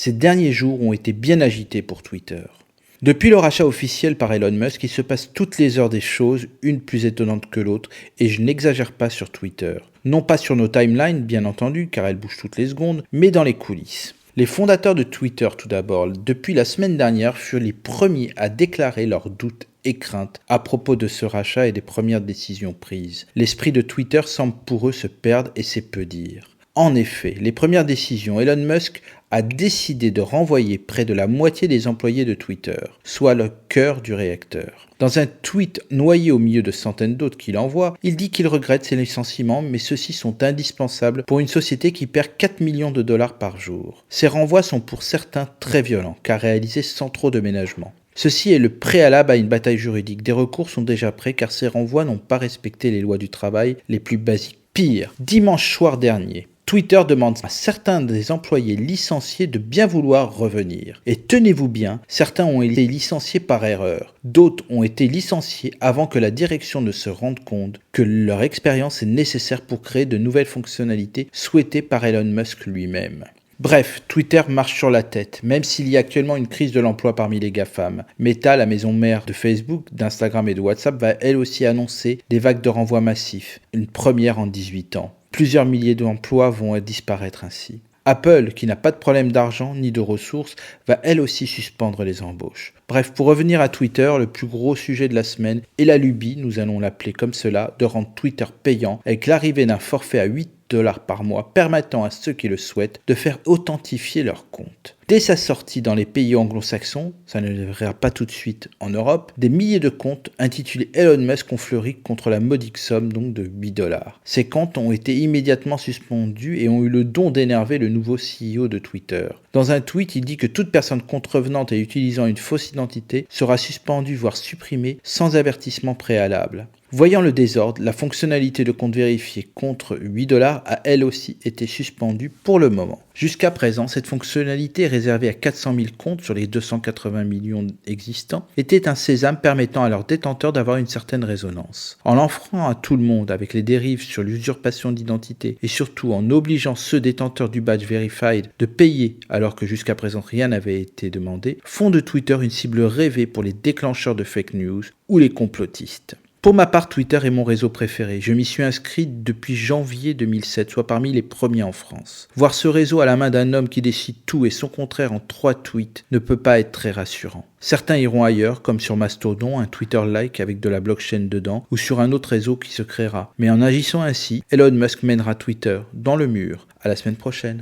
Ces derniers jours ont été bien agités pour Twitter. Depuis le rachat officiel par Elon Musk, il se passe toutes les heures des choses, une plus étonnante que l'autre, et je n'exagère pas sur Twitter. Non pas sur nos timelines, bien entendu, car elles bougent toutes les secondes, mais dans les coulisses. Les fondateurs de Twitter, tout d'abord, depuis la semaine dernière, furent les premiers à déclarer leurs doutes et craintes à propos de ce rachat et des premières décisions prises. L'esprit de Twitter semble pour eux se perdre et c'est peu dire. En effet, les premières décisions, Elon Musk a décidé de renvoyer près de la moitié des employés de Twitter, soit le cœur du réacteur. Dans un tweet noyé au milieu de centaines d'autres qu'il envoie, il dit qu'il regrette ces licenciements, mais ceux-ci sont indispensables pour une société qui perd 4 millions de dollars par jour. Ces renvois sont pour certains très violents, car réalisés sans trop de ménagement. Ceci est le préalable à une bataille juridique. Des recours sont déjà prêts car ces renvois n'ont pas respecté les lois du travail les plus basiques. Pire, dimanche soir dernier, Twitter demande à certains des employés licenciés de bien vouloir revenir. Et tenez-vous bien, certains ont été licenciés par erreur. D'autres ont été licenciés avant que la direction ne se rende compte que leur expérience est nécessaire pour créer de nouvelles fonctionnalités souhaitées par Elon Musk lui-même. Bref, Twitter marche sur la tête, même s'il y a actuellement une crise de l'emploi parmi les GAFAM. Meta, la maison mère de Facebook, d'Instagram et de WhatsApp, va elle aussi annoncer des vagues de renvois massifs, une première en 18 ans. Plusieurs milliers d'emplois vont disparaître ainsi. Apple, qui n'a pas de problème d'argent ni de ressources, va elle aussi suspendre les embauches. Bref, pour revenir à Twitter, le plus gros sujet de la semaine est la lubie, nous allons l'appeler comme cela, de rendre Twitter payant avec l'arrivée d'un forfait à 8 $ par mois permettant à ceux qui le souhaitent de faire authentifier leur compte. Dès sa sortie dans les pays anglo-saxons, ça ne verra pas tout de suite en Europe, des milliers de comptes intitulés Elon Musk ont fleuri contre la modique somme donc de 8 $. Ces comptes ont été immédiatement suspendus et ont eu le don d'énerver le nouveau CEO de Twitter. Dans un tweet, il dit que toute personne contrevenante et utilisant une fausse identité sera suspendue voire supprimée sans avertissement préalable. Voyant le désordre, la fonctionnalité de compte vérifié contre 8 $ a elle aussi été suspendue pour le moment. Jusqu'à présent, cette fonctionnalité réservée à 400 000 comptes sur les 280 millions existants était un sésame permettant à leurs détenteurs d'avoir une certaine résonance. En l'offrant à tout le monde avec les dérives sur l'usurpation d'identité et surtout en obligeant ceux détenteurs du badge Verified de payer alors que jusqu'à présent rien n'avait été demandé, font de Twitter une cible rêvée pour les déclencheurs de fake news ou les complotistes. Pour ma part, Twitter est mon réseau préféré. Je m'y suis inscrit depuis janvier 2007, soit parmi les premiers en France. Voir ce réseau à la main d'un homme qui décide tout et son contraire en 3 tweets ne peut pas être très rassurant. Certains iront ailleurs, comme sur Mastodon, un Twitter-like avec de la blockchain dedans, ou sur un autre réseau qui se créera. Mais en agissant ainsi, Elon Musk mènera Twitter dans le mur. À la semaine prochaine.